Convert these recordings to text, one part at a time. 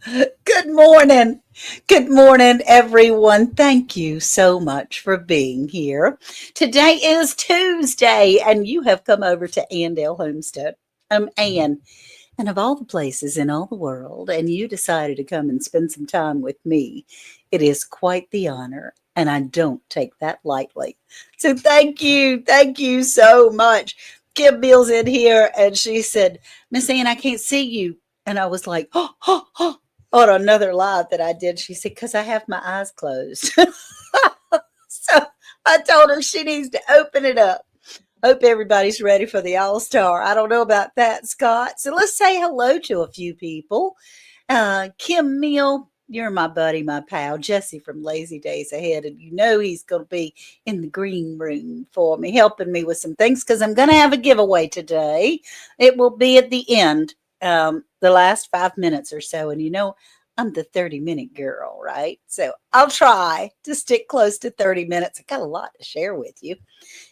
Good morning. Good morning, everyone. Thank you so much for being here. Today is Tuesday, and you have come over to Andale Homestead. I'm Ann, and of all the places in all the world, and you decided to come and spend some time with me, it is quite the honor, and I don't take that lightly. So thank you. Thank you so much. Kim Beals in here, and she said, Miss Ann, I can't see you. And I was like, on another live that I did. She said, because I have my eyes closed. So I told her she needs to open it up. Hope everybody's ready for the All Star. I don't know about that, Scott. So let's say hello to a few people. Kim Mill, you're my buddy, my pal, Jesse from Lazy Days Ahead. And you know he's going to be in the green room for me, helping me with some things because I'm going to have a giveaway today. It will be at the end, the last 5 minutes or so. And you know, I'm the 30-minute girl, right? So I'll try to stick close to 30 minutes. I got a lot to share with you.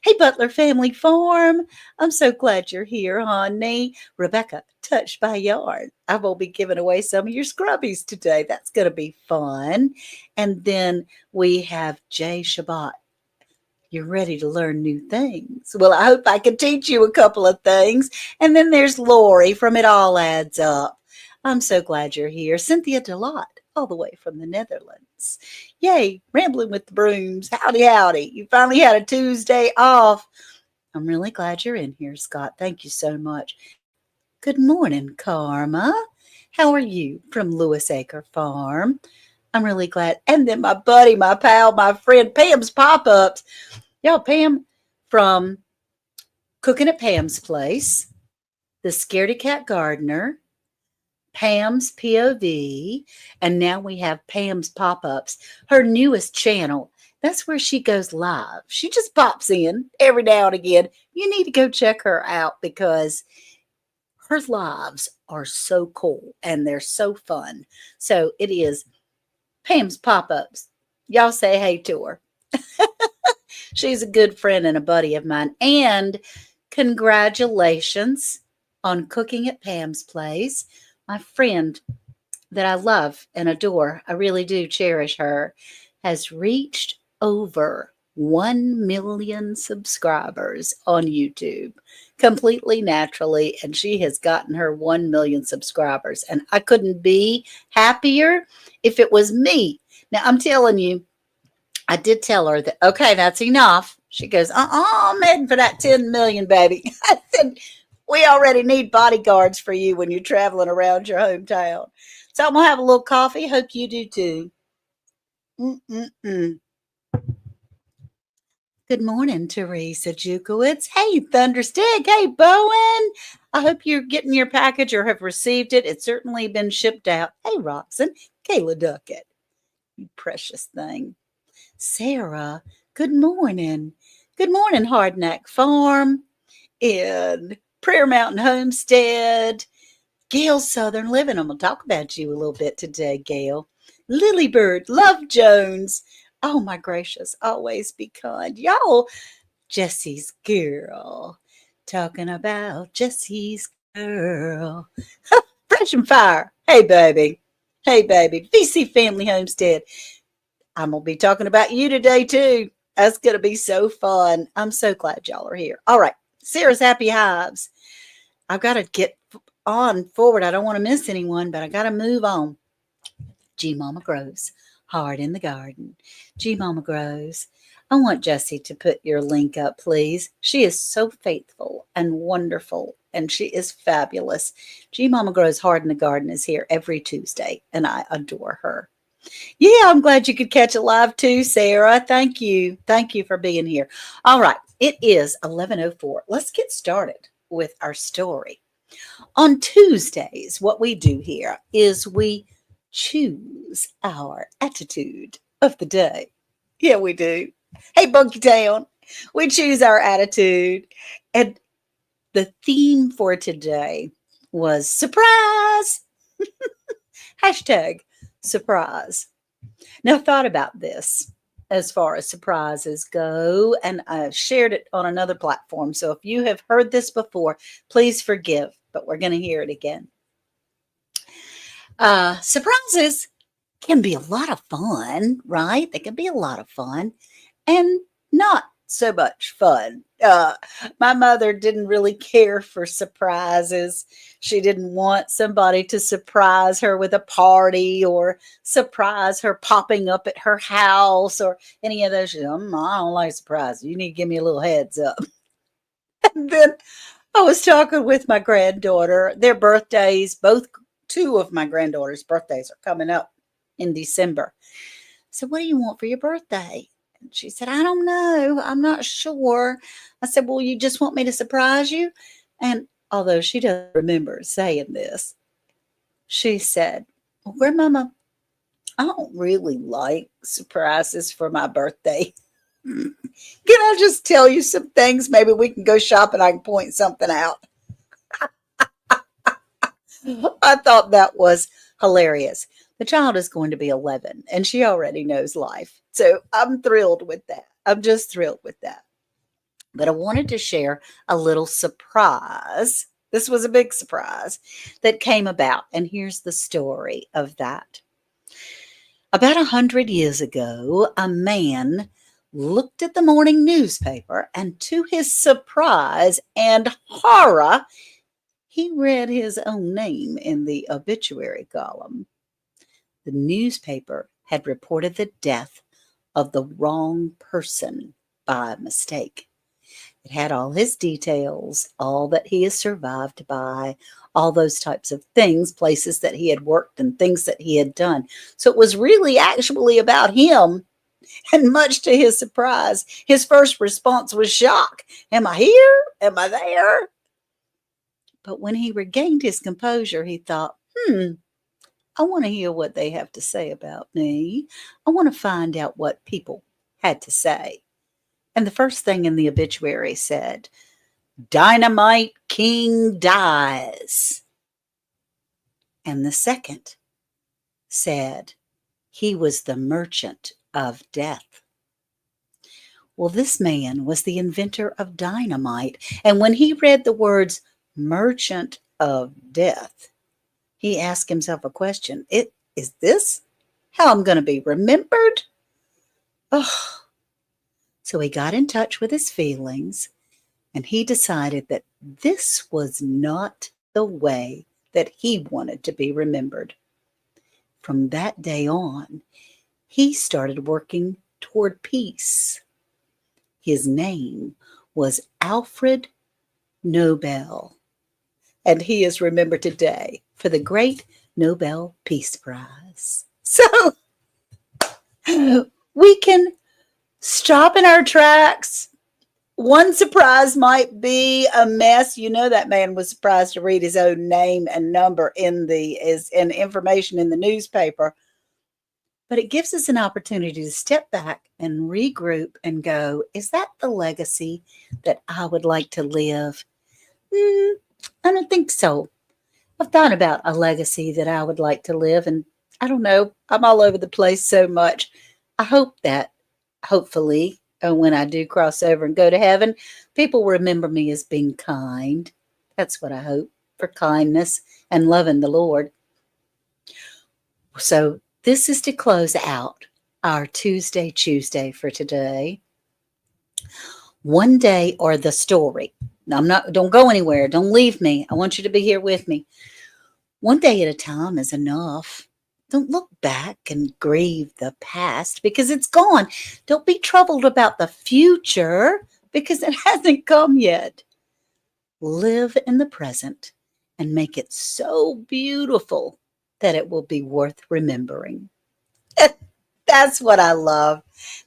Hey, Butler Family Farm. I'm so glad you're here, honey. Rebecca, touched by yarn. I will be giving away some of your scrubbies today. That's going to be fun. And then we have Jay Shabbat. You're ready to learn new things. Well, I hope I can teach you a couple of things. And then there's Lori from It All Adds Up. I'm so glad you're here. Cynthia Delot, all the way from the Netherlands. Yay, rambling with the brooms. Howdy, howdy. You finally had a Tuesday off. I'm really glad you're in here, Scott. Thank you so much. Good morning, Karma. How are you from Lewis Acre Farm? I'm really glad. And then my buddy, my pal, my friend, Pam's Pop-Ups. Y'all, Pam from Cooking at Pam's Place, The Scaredy Cat Gardener, Pam's POV, and now we have Pam's Pop-Ups, her newest channel. That's where she goes live. She just pops in every now and again. You need to go check her out because her lives are so cool and they're so fun. So it is Pam's Pop-Ups. Y'all say hey to her. She's a good friend and a buddy of mine. And congratulations on Cooking at Pam's Place. My friend that I love and adore, I really do cherish her, has reached over 1 million subscribers on YouTube completely naturally. And she has gotten her 1 million subscribers. And I couldn't be happier if it was me. Now, I'm telling you, I did tell her that, okay, that's enough. She goes, I'm heading for that 10 million, baby. I said, we already need bodyguards for you when you're traveling around your hometown. So I'm going to have a little coffee. Hope you do too. Mm-mm-mm. Good morning, Teresa Jukowitz. Hey, Thunderstick. Hey, Bowen. I hope you're getting your package or have received it. It's certainly been shipped out. Hey, Roxon. Kayla Duckett. You precious thing. Sarah, good morning. Good morning, Hardneck Farm in Prayer Mountain Homestead. Gail Southern Living. I'm going to talk about you a little bit today, Gail. Lilybird, Love Jones. Oh, my gracious, always be kind. Y'all, Jesse's girl. Talking about Jesse's girl. Fresh and fire. Hey, baby. Hey, baby. VC Family Homestead. I'm going to be talking about you today, too. That's going to be so fun. I'm so glad y'all are here. All right. Sarah's Happy Hives. I've got to get on forward. I don't want to miss anyone, but I got to move on. G Mama Grows. Hard in the Garden. G Mama Grows. I want Jessie to put your link up, please. She is so faithful and wonderful, and she is fabulous. G Mama Grows Hard in the Garden is here every Tuesday, and I adore her. Yeah, I'm glad you could catch it live too, Sarah. Thank you. Thank you for being here. All right. It is 11:04. Let's get started with our story. On Tuesdays, what we do here is we choose our attitude of the day. Yeah, we do. Hey, Bunky Town. We choose our attitude. And the theme for today was surprise. Hashtag surprise. Now, I thought about this as far as surprises go, and I shared it on another platform. So if you have heard this before, please forgive, but we're going to hear it again. Surprises can be a lot of fun, right? They can be a lot of fun and not so much fun. My mother didn't really care for surprises. She didn't want somebody to surprise her with a party or surprise her popping up at her house or any of those. She said, I don't like surprises. You need to give me a little heads up. And then I was talking with my granddaughter. Their birthdays, both two of my granddaughters' birthdays are coming up in December. So, what do you want for your birthday? And she said, I don't know. I'm not sure. I said, well, you just want me to surprise you? And although she doesn't remember saying this, she said, well, Grandmama, I don't really like surprises for my birthday. Can I just tell you some things? Maybe we can go shop and I can point something out. I thought that was hilarious. The child is going to be 11 and she already knows life. So I'm thrilled with that. I'm just thrilled with that. But I wanted to share a little surprise. This was a big surprise that came about. And here's the story of that. About 100 years ago, a man looked at the morning newspaper and to his surprise and horror, he read his own name in the obituary column. The newspaper had reported the death of the wrong person by mistake. It had all his details, all that he has survived by, all those types of things, places that he had worked and things that he had done. So it was really actually about him. And much to his surprise, his first response was shock. Am I here? Am I there? But when he regained his composure, he thought, I want to hear what they have to say about me. I want to find out what people had to say. And the first thing in the obituary said, Dynamite King dies. And the second said, he was the merchant of death. Well, this man was the inventor of dynamite. And when he read the words merchant of death, he asked himself a question. Is this how I'm going to be remembered? Oh. So he got in touch with his feelings and he decided that this was not the way that he wanted to be remembered. From that day on, he started working toward peace. His name was Alfred Nobel, and he is remembered today for the great Nobel Peace Prize. So we can stop in our tracks. One surprise might be a mess. You know, that man was surprised to read his own name and number in information in the newspaper. But it gives us an opportunity to step back and regroup and go, is that the legacy that I would like to live? I don't think so. I've thought about a legacy that I would like to live, and I don't know. I'm all over the place so much. I hope that, hopefully, when I do cross over and go to heaven, people remember me as being kind. That's what I hope, for kindness and loving the Lord. So this is to close out our ChooseDay for today. One day or the story. Now, don't go anywhere. Don't leave me. I want you to be here with me. One day at a time is enough. Don't look back and grieve the past because it's gone. Don't be troubled about the future because it hasn't come yet. Live in the present and make it so beautiful that it will be worth remembering. That's what I love.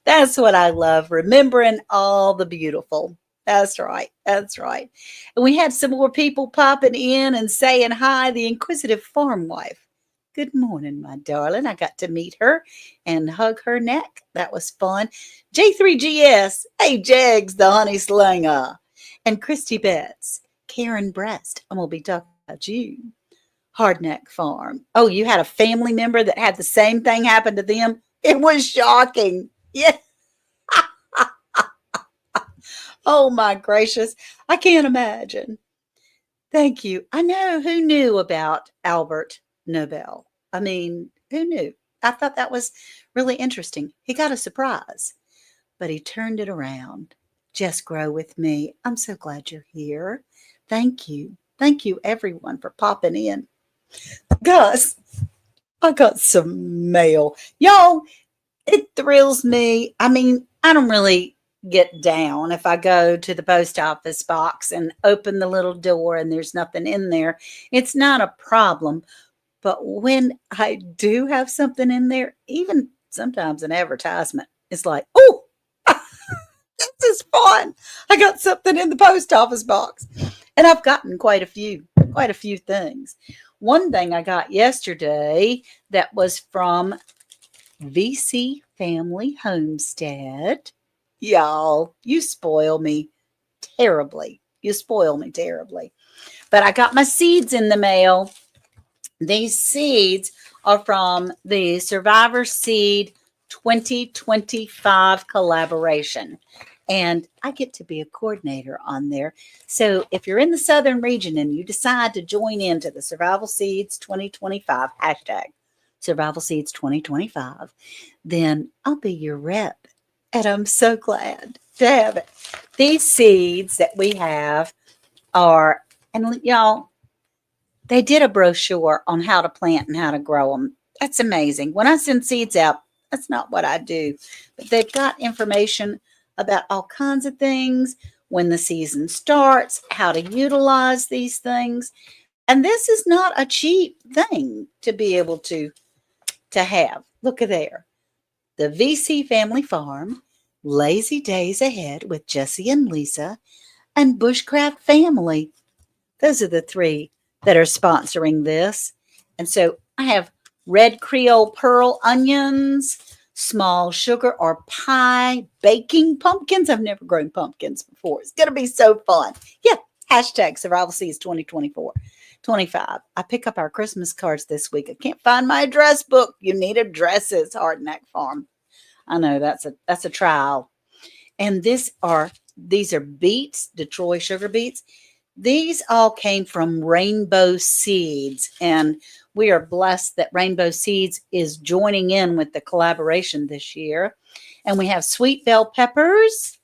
That's what I love, remembering all the beautiful. That's right. That's right. And we had some more people popping in and saying hi. The inquisitive farm wife. Good morning, my darling. I got to meet her and hug her neck. That was fun. J3GS. Hey, Jags, the honey slinger. And Christy Betts. Karen Breast. I'm going to be talking about you. Hardneck Farm. Oh, you had a family member that had the same thing happen to them? It was shocking. Yeah. Oh, my gracious. I can't imagine. Thank you. I know who knew about Albert Nobel. I mean, who knew? I thought that was really interesting. He got a surprise, but he turned it around. Just grow with me. I'm so glad you're here. Thank you. Thank you, everyone, for popping in. Gus, I got some mail. Y'all, it thrills me. I mean, I don't really get down if I go to the post office box and open the little door and there's nothing in there. It's not a problem. But when I do have something in there, even sometimes an advertisement, it's like, oh, this is fun. I got something in the post office box. And I've gotten quite a few things. One thing I got yesterday that was from VC Family Homestead. Y'all, you spoil me terribly. You spoil me terribly. But I got my seeds in the mail. These seeds are from the Survivor Seed 2025 collaboration. And I get to be a coordinator on there. So if you're in the southern region and you decide to join into the Survival Seeds 2025 hashtag, Survival Seeds 2025, then I'll be your rep. And I'm so glad to have it. These seeds that we have are, and y'all, they did a brochure on how to plant and how to grow them. That's amazing. When I send seeds out, that's not what I do. But they've got information about all kinds of things, when the season starts, how to utilize these things. And this is not a cheap thing to be able to have. Look at there. The VC Family Farm, Lazy Days Ahead with Jesse and Lisa, and Bushcraft Family. Those are the three that are sponsoring this. And so I have red Creole pearl onions, small sugar or pie baking pumpkins. I've never grown pumpkins before. It's going to be so fun. Yeah, hashtag Survival Seeds 2024. 25. I pick up our Christmas cards this week. I can't find my address book. You need addresses, Hardneck Farm. I know that's a trial. And these are beets, Detroit sugar beets. These all came from Rainbow Seeds, and we are blessed that Rainbow Seeds is joining in with the collaboration this year. And we have sweet bell peppers,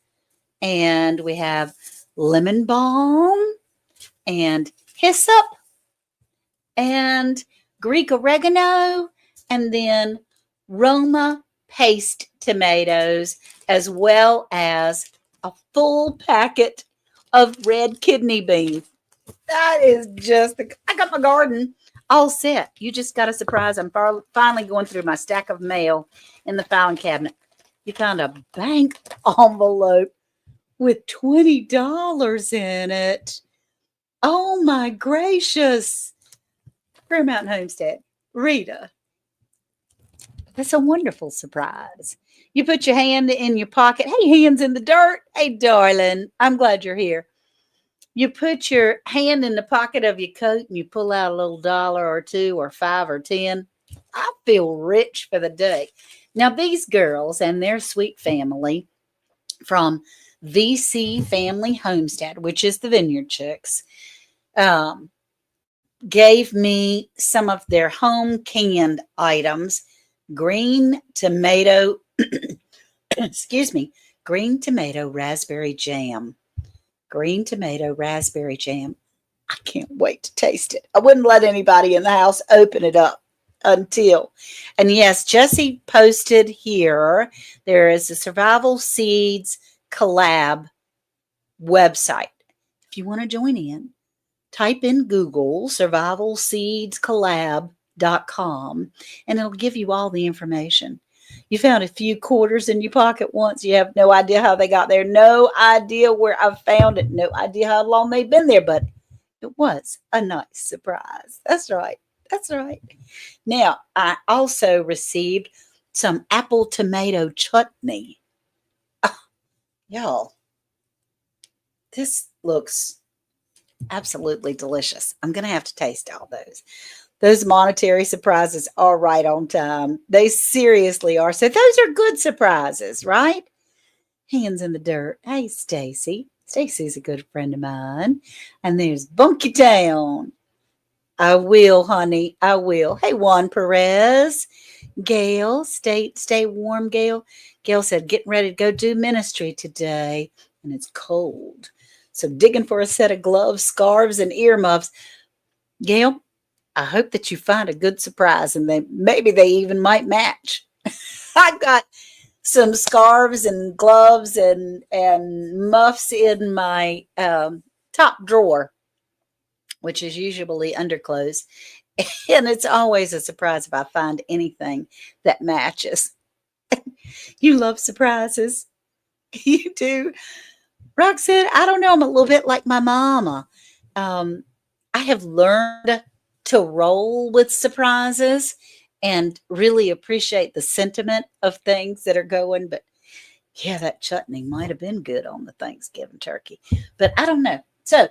and we have lemon balm, and hyssop, and Greek oregano, and then Roma paste tomatoes, as well as a full packet of red kidney beans. That is just, I got my garden all set. You just got a surprise. I'm finally going through my stack of mail in the filing cabinet. You found a bank envelope with $20 in it. Oh my gracious. Fair Mountain Homestead. Rita. That's a wonderful surprise. You put your hand in your pocket. Hey, hands in the dirt. Hey, darling. I'm glad you're here. You put your hand in the pocket of your coat and you pull out a little dollar or two or 5 or 10. I feel rich for the day. Now, these girls and their sweet family from VC Family Homestead, which is the Vineyard Chicks, gave me some of their home canned items. Green tomato, green tomato raspberry jam. Green tomato raspberry jam. I can't wait to taste it. I wouldn't let anybody in the house open it up until. And yes, Jesse posted here, there is a Survival Seeds collab website. If you want to join in, type in Google survivalseedscollab.com and it'll give you all the information. You found a few quarters in your pocket once. You have no idea how they got there. No idea where I found it. No idea how long they've been there, but it was a nice surprise. That's right. That's right. Now, I also received some apple tomato chutney. Oh, y'all, this looks absolutely delicious. I'm going to have to taste all those. Those monetary surprises are right on time. They seriously are. So those are good surprises, right? Hands in the dirt. Hey, Stacy. Stacy's a good friend of mine. And there's Bunky Town. I will, honey. I will. Hey, Juan Perez. Gail, stay warm, Gail. Gail said, getting ready to go do ministry today, and it's cold. So digging for a set of gloves, scarves, and earmuffs. Gail, I hope that you find a good surprise, and maybe they even might match. I've got some scarves and gloves and muffs in my top drawer, which is usually underclothes. And it's always a surprise if I find anything that matches. You love surprises. You do. Rock said, I don't know. I'm a little bit like my mama. Um, I have learned to roll with surprises and really appreciate the sentiment of things that are going. But yeah, that chutney might have been good on the Thanksgiving turkey. But I don't know. So,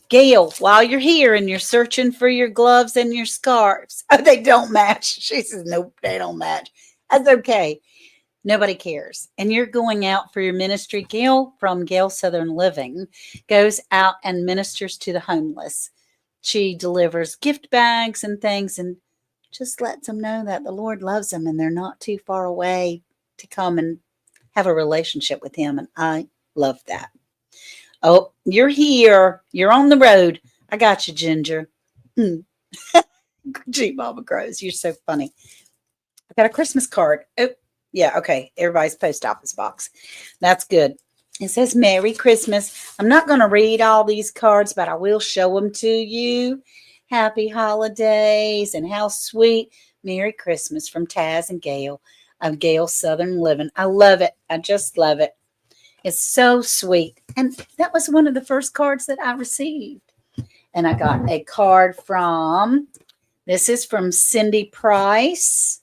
Gail, while you're here and you're searching for your gloves and your scarves, oh, they don't match. She says, nope, they don't match. That's okay. Nobody cares. And you're going out for your ministry. Gail from Gail Southern Living goes out and ministers to the homeless. She delivers gift bags and things and just lets them know that the Lord loves them and they're not too far away to come and have a relationship with Him. And I love that. Oh, you're here. You're on the road. I got you, Ginger. Gee, Mama Grows. You're so funny. I got a Christmas card. Oh, yeah, okay. Everybody's post office box. That's good. It says Merry Christmas. I'm not going to read all these cards, but I will show them to you. Happy holidays and how sweet. Merry Christmas from Taz and Gail of Gail Southern Living. I love it. I just love it. It's so sweet. And that was one of the first cards that I received. And I got a card this is from Cindy Price,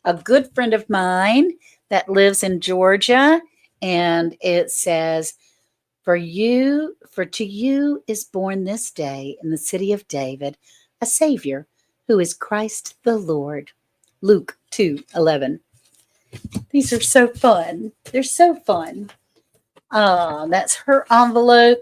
a good friend of mine that lives in Georgia. And it says, for to you is born this day in the city of David, a Savior who is Christ the Lord. Luke 2:11. These are so fun. They're so fun. That's her envelope.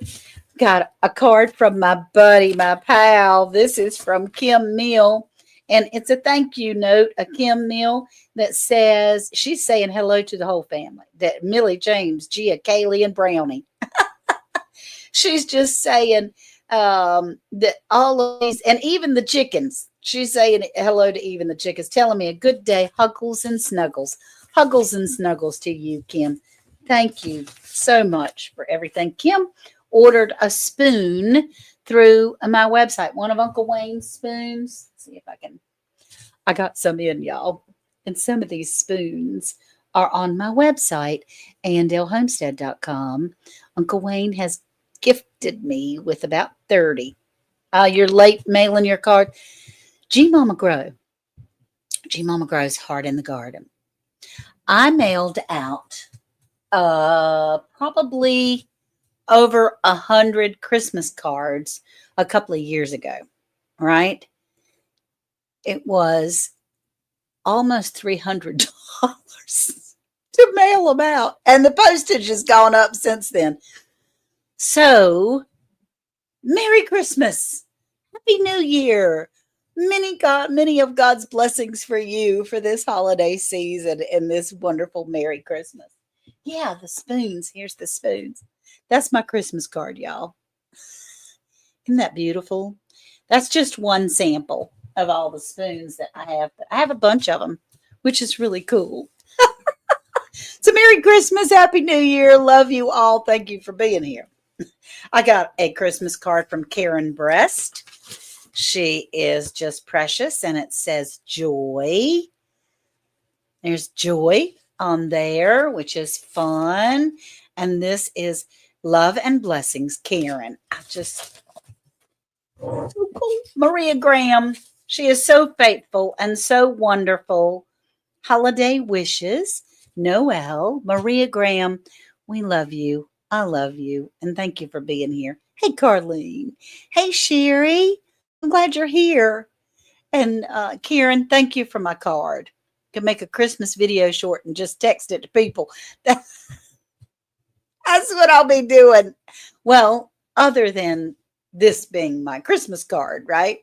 Got a card from my buddy, my pal. This is from Kim Mill. And it's a thank you note, a Kim Mill that says, she's saying hello to the whole family. That Millie, James, Gia, Kaylee, and Brownie. She's just saying that all of these, and even the chickens. She's saying hello to even the chickens, telling me a good day, huggles and snuggles. Huggles and snuggles to you, Kim. Thank you so much for everything. Kim ordered a spoon through my website, one of Uncle Wayne's spoons. Let's see if I got some in, y'all. And some of these spoons are on my website, andellhomestead.com. Uncle Wayne has gifted me with about 30. You're late mailing your card. G Mama Grow. G Mama Grow's Heart in the Garden. I mailed out probably over 100 Christmas cards a couple of years ago, right? It was almost $300 to mail them out. And the postage has gone up since then. So, Merry Christmas. Happy New Year. Many of God's blessings for you for this holiday season and this wonderful Merry Christmas. Yeah, the spoons. Here's the spoons. That's my Christmas card, y'all. Isn't that beautiful? That's just one sample of all the spoons that I have. I have a bunch of them, which is really cool. So Merry Christmas, Happy New Year. Love you all. Thank you for being here. I got a Christmas card from Karen Breast. She is just precious, and it says joy. There's joy on there, which is fun. And this is love and blessings, Karen. Maria Graham. She is so faithful and so wonderful. Holiday wishes. Noel, Maria Graham, we love you. I love you. And thank you for being here. Hey, Carlene. Hey, Sherry. I'm glad you're here. And Karen, thank you for my card. Can make a Christmas video short and just text it to people. That's what I'll be doing. Well, other than This being my Christmas card, right?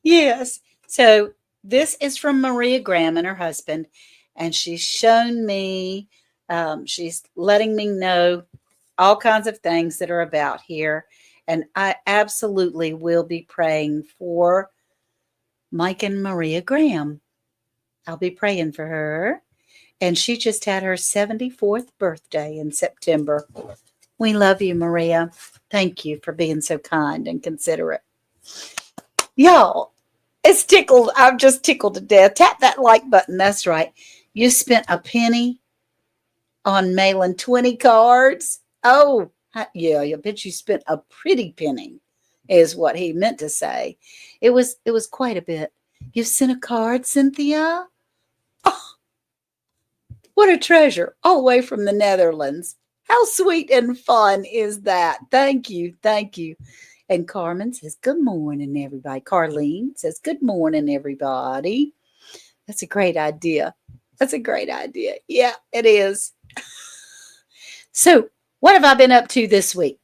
Yes. So this is from Maria Graham and her husband, and she's shown me, she's letting me know all kinds of things that are about here. And I absolutely will be praying for Mike and Maria Graham. I'll be praying for her. And she just had her 74th birthday in September. We love you, Maria. Thank you for being so kind and considerate. Y'all, it's tickled. I'm just tickled to death. Tap that like button. That's right. You spent a penny on mailing 20 cards. Oh, yeah, I bet you spent a pretty penny, is what he meant to say. It was quite a bit. You sent a card, Cynthia? Oh, what a treasure. All the way from the Netherlands. How sweet and fun is that? Thank you. Thank you. And Carmen says, good morning, everybody. Carlene says, good morning, everybody. That's a great idea. That's a great idea. Yeah, it is. So, what have I been up to this week?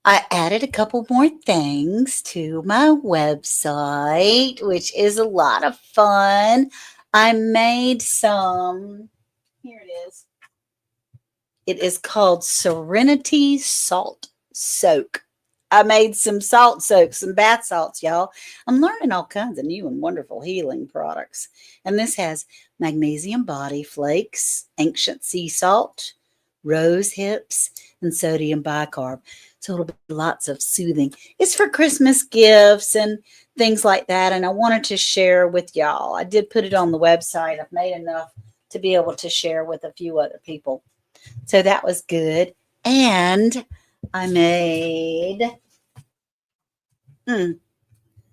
I added a couple more things to my website, which is a lot of fun. I made some, here it is. It is called Serenity Salt Soak. I made some salt soaks, some bath salts, y'all. I'm learning all kinds of new and wonderful healing products. And this has magnesium body flakes, ancient sea salt, rose hips, and sodium bicarb. So it'll be lots of soothing. It's for Christmas gifts and things like that. And I wanted to share with y'all. I did put it on the website. I've made enough to be able to share with a few other people. So that was good. And I made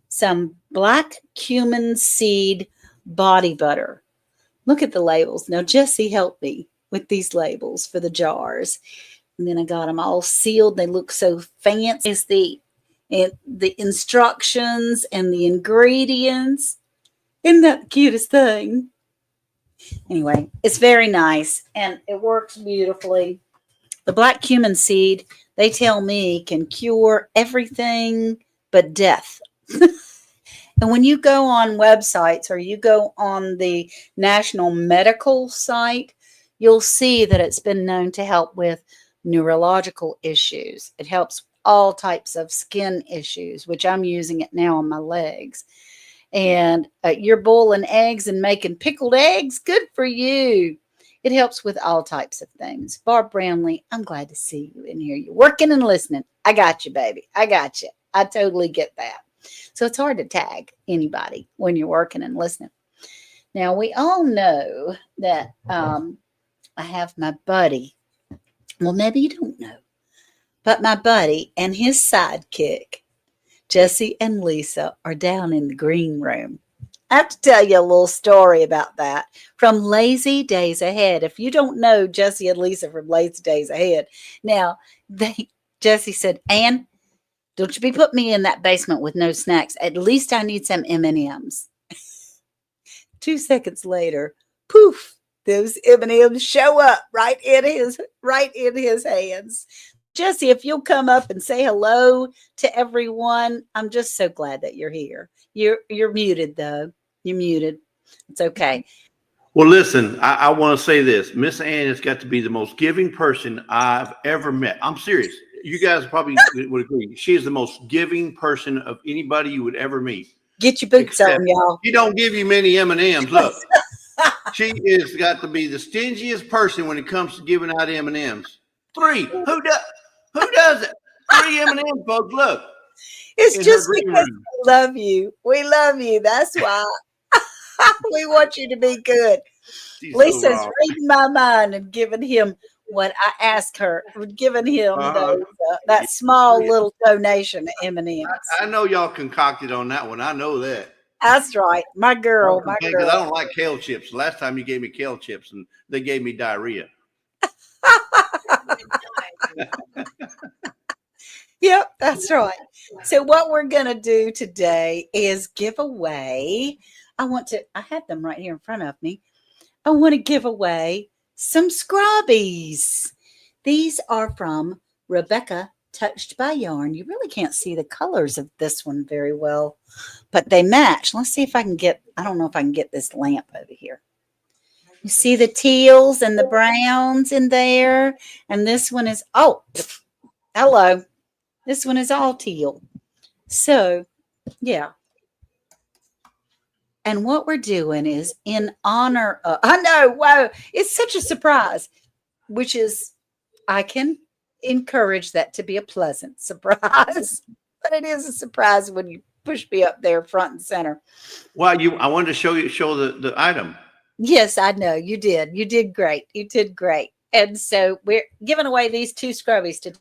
some black cumin seed body butter. Look at the labels. Now, Jessie helped me with these labels for the jars. And then I got them all sealed. They look so fancy. It's the instructions and the ingredients. Isn't that the cutest thing? Anyway, it's very nice and it works beautifully. The black cumin seed, they tell me, can cure everything but death. And when you go on websites or you go on the national medical site, you'll see that it's been known to help with neurological issues. It helps all types of skin issues, which I'm using it now on my legs. And you're boiling eggs and making pickled eggs. Good for you. It helps with all types of things. Barb Brownlee, I'm glad to see you in here. You're working and listening. I got you, baby. I got you. I totally get that. So it's hard to tag anybody when you're working and listening. Now, we all know that I have my buddy. Well, maybe you don't know. But my buddy and his sidekick, Jesse and Lisa, are down in the green room. I have to tell you a little story about that from Lazy Days Ahead. If you don't know Jesse and Lisa from Lazy Days Ahead, now Jesse said, Ann, don't you be putting me in that basement with no snacks. At least I need some M&Ms. 2 seconds later, poof, those M&Ms show up right in his hands. Jesse, if you'll come up and say hello to everyone, I'm just so glad that you're here. You're muted though. You're muted. It's okay. Well, listen, I want to say this. Miss Ann has got to be the most giving person I've ever met. I'm serious. You guys probably would agree. She is the most giving person of anybody you would ever meet. Get your boots on, y'all. She don't give you many M&Ms. Look, she has got to be the stingiest person when it comes to giving out M&Ms. 3. Who does it? 3 M&Ms, folks. Look. It's just because we love you. We love you. That's why. We want you to be good. She's Lisa's so reading my mind and giving him what I asked her, giving him that small little donation to M&Ms. I know y'all concocted on that one. I know that. That's right. My girl. Because I don't like kale chips. The last time you gave me kale chips and they gave me diarrhea. Yep, that's right. So what we're going to do today is give away. I have them right here in front of me. I want to give away some scrubbies. These are from Rebecca Touched by Yarn. You really can't see the colors of this one very well, but they match. Let's see if I can get, I don't know if I can get this lamp over here. You see the teals and the browns in there. And this one is, oh, hello. This one is all teal. So, yeah. And what we're doing is in honor of, I know, wow, it's such a surprise, which is, I can encourage that to be a pleasant surprise, but it is a surprise when you push me up there front and center. Well, I wanted to show the item. Yes, I know you did. You did great. You did great. And so we're giving away these two scrubbies today.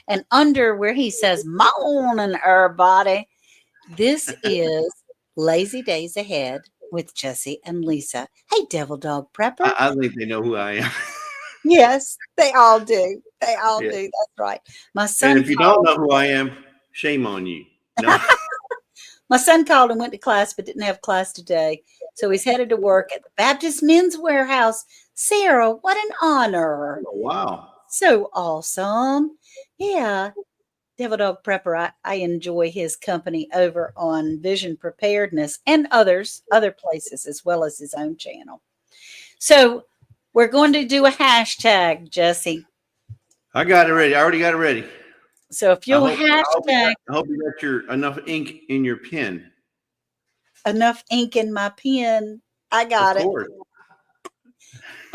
And under where he says, morning, everybody, this is Lazy Days Ahead with Jesse and Lisa. Hey, Devil Dog Prepper. I think they know who I am. Yes, they all do. They all Yeah. do. That's right. My son. And if you don't know who I am, shame on you. No. My son called and went to class, but didn't have class today. So he's headed to work at the Baptist Men's Warehouse. Sarah, what an honor. Oh, wow. So awesome. Yeah. Devil Dog Prepper, I enjoy his company over on Vision Preparedness and other places, as well as his own channel. So we're going to do a hashtag, Jesse. I got it ready. I already got it ready. So if you'll hashtag. I hope you got enough ink in your pen. Enough ink in my pen. I got it.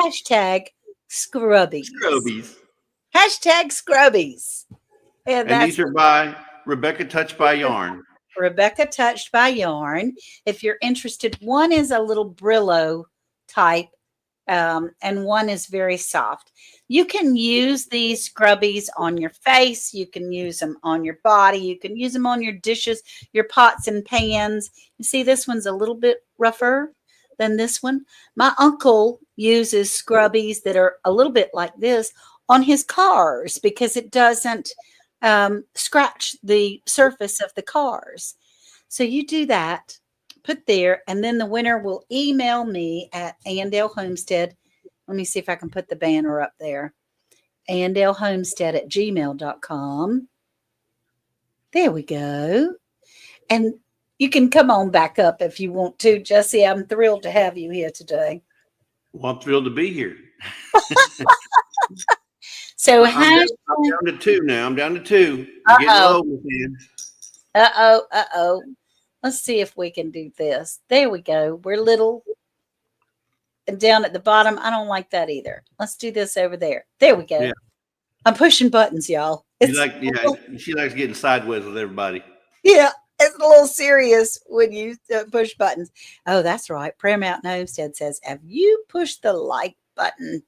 Hashtag Scrubbies. Scrubbies. Hashtag Scrubbies. And these are by Rebecca Touched by Yarn. Rebecca Touched by Yarn. If you're interested, one is a little Brillo type, and one is very soft. You can use these scrubbies on your face. You can use them on your body. You can use them on your dishes, your pots and pans. You see, this one's a little bit rougher than this one. My uncle uses scrubbies that are a little bit like this on his cars because it doesn't scratch the surface of the cars. So you do that, put there, and then the winner will email me at Andale Homestead. Let me see if I can put the banner up there. AndaleHomestead@gmail.com. There we go. And you can come on back up if you want to, Jesse. I'm thrilled to have you here today. Well, I'm thrilled to be here. So I'm down to two now. I'm down to two. Getting low, man. Uh-oh. Let's see if we can do this. There we go. We're little. And down at the bottom, I don't like that either. Let's do this over there. There we go. Yeah. I'm pushing buttons, y'all. She likes getting sideways with everybody. Yeah, it's a little serious when you push buttons. Oh, that's right. Prayer Mountain Homestead says, have you pushed the like button?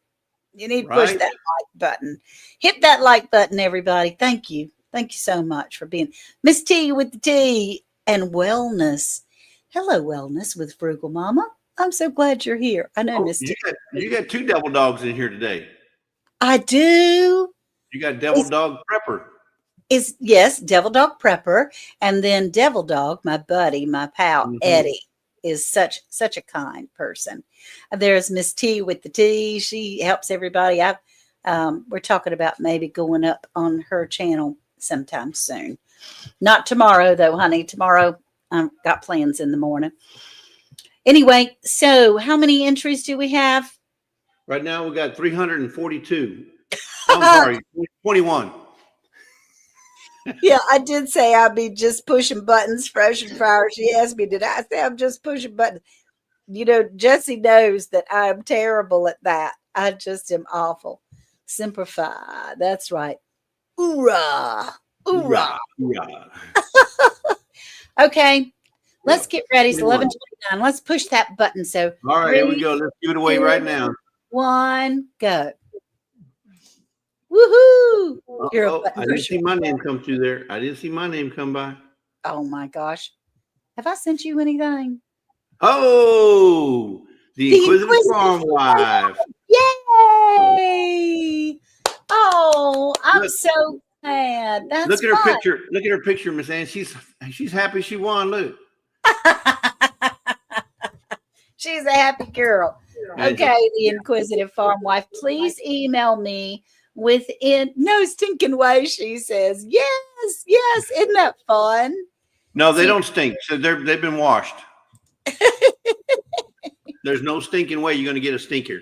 You need to push that like button. Hit that like button, everybody. Thank you. Thank you so much for being Miss T with the T and Wellness. Hello, Wellness with Frugal Mama. I'm so glad you're here. I know, Miss T. You got two devil dogs in here today. I do. You got Devil Dog Prepper. Yes, Devil Dog Prepper. And then Devil Dog, my buddy, my pal, Eddie, is such a kind person. There's Miss T with the T. She helps everybody. We're talking about maybe going up on her channel sometime soon. Not tomorrow, though, honey. Tomorrow, I've got plans in the morning. Anyway, so how many entries do we have? Right now, we got 342. I'm sorry, 21. Yeah, I did say I'd be just pushing buttons fresh and fire. She asked me, did I say I'm just pushing buttons? You know, Jesse knows that I'm terrible at that. I just am awful. Simplify. That's right. Hoorah. Hoorah. Hoorah. Okay. Let's get ready. It's 11:29. Let's push that button. So, all right, here we go. Let's give it away right now. 1, go. Woohoo! I didn't see my name come through there. I didn't see my name come by. Oh my gosh. Have I sent you anything? Oh, the Inquisitive Farm Wife. Yay! Oh, I'm so glad. That's look at her picture. Look at her picture, Miss Ann. She's happy she won. Look. She's a happy girl. Okay, the Inquisitive Farm Wife. Please email me within no stinking way. She says, yes, yes. Isn't that fun? No, they See, don't stink. So they've been washed. There's no stinking way you're going to get a stinker.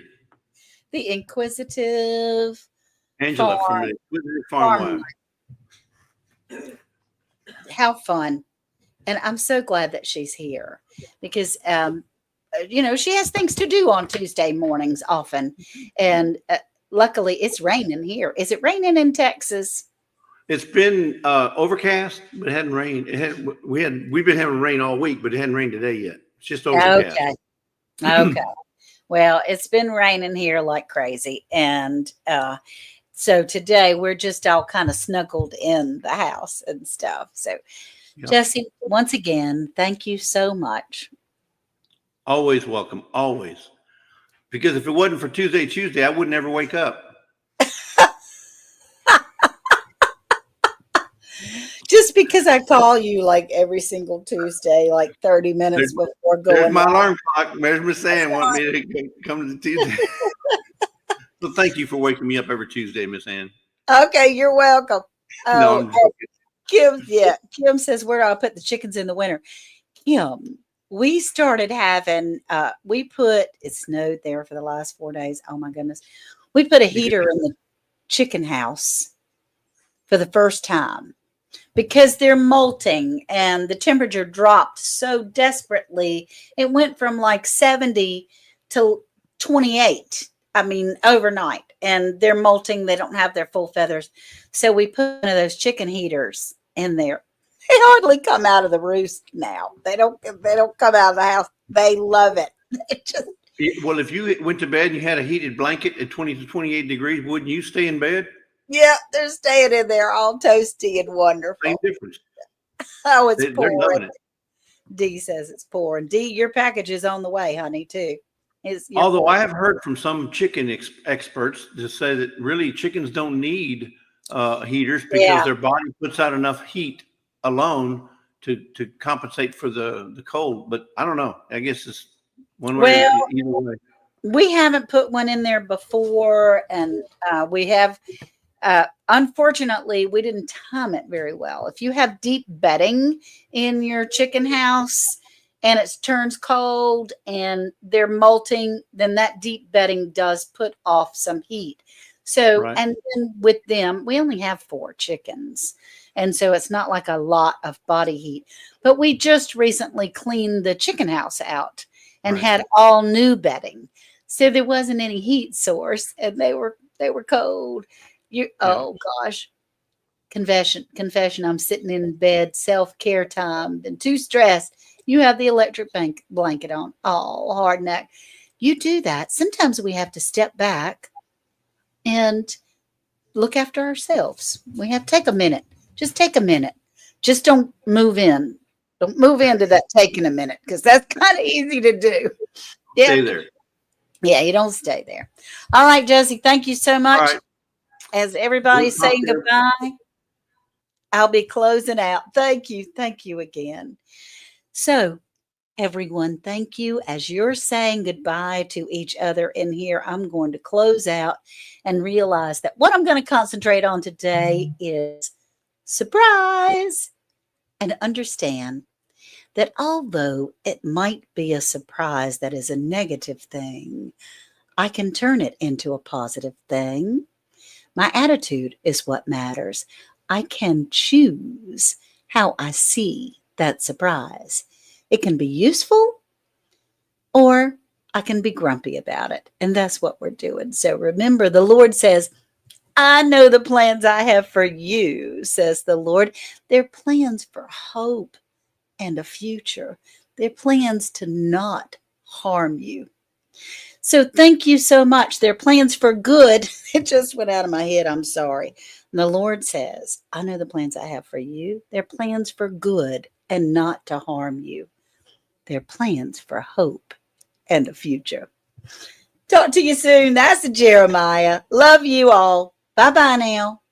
the inquisitive Angela from farm, the Farm farm. Wife. How fun. And I'm so glad that she's here because, she has things to do on Tuesday mornings often. And luckily it's raining here. Is it raining in Texas? It's been overcast, but it hadn't rained. We've been having rain all week, but it hadn't rained today yet. It's just overcast. Okay. Okay. Well, it's been raining here like crazy. And so today we're just all kind of snuggled in the house and stuff. So, Yep. Jesse, once again, thank you so much. Always welcome, always. Because if it wasn't for Tuesday, I would never wake up. Just because I call you like every single Tuesday, like 30 minutes before going. There's my alarm clock. There's Miss Ann wanting me to come to the Tuesday. So thank you for waking me up every Tuesday, Miss Ann. Okay, you're welcome. No, I'm joking. Kim says, where do I put the chickens in the winter? Kim, we started having, it snowed there for the last 4 days. Oh my goodness. We put a heater in the chicken house for the first time because they're molting and the temperature dropped so desperately. It went from like 70 to 28. I mean, overnight, and they're molting. They don't have their full feathers. So we put one of those chicken heaters in there. They hardly come out of the roost now. They don't come out of the house. They love it. Well, if you went to bed and you had a heated blanket at 20 to 28 degrees, wouldn't you stay in bed? Yeah, they're staying in there all toasty and wonderful. Same difference. Oh, it's They're pouring. loving it. Dee says it's pouring. Dee, your package is on the way, honey, too. Although I have heard from some chicken experts to say that really chickens don't need heaters because their body puts out enough heat alone to compensate for the cold. But I don't know. I guess it's one way or either way. We haven't put one in there before, and we have. Unfortunately, we didn't time it very well. If you have deep bedding in your chicken house and it turns cold and they're molting, then that deep bedding does put off some heat. So, right. And then with them, we only have 4 chickens. And so it's not like a lot of body heat. But we just recently cleaned the chicken house out and had all new bedding. So there wasn't any heat source and they were cold. Oh gosh. Confession. I'm sitting in bed, self-care time, been too stressed. You have the electric blanket on. Oh, hard neck. You do that. Sometimes we have to step back and look after ourselves. We have to take a minute. Just take a minute. Just don't move in. Don't move into that taking a minute because that's kind of easy to do. Yeah. Stay there. Yeah, you don't stay there. All right, Josie, thank you so much. Right. As everybody's saying goodbye, I'll be closing out. Thank you. Thank you again. So, everyone, thank you. As you're saying goodbye to each other in here, I'm going to close out and realize that what I'm going to concentrate on today is surprise, and understand that although it might be a surprise that is a negative thing, I can turn it into a positive thing. My attitude is what matters. I can choose how I see that surprise. It can be useful or I can be grumpy about it. And that's what we're doing. So remember, the Lord says, I know the plans I have for you, says the Lord. They're plans for hope and a future. They're plans to not harm you. So thank you so much. They're plans for good. It just went out of my head. I'm sorry. And the Lord says, I know the plans I have for you. They're plans for good and not to harm you. They're plans for hope and a future. Talk to you soon. That's Jeremiah. Love you all. Bye-bye now.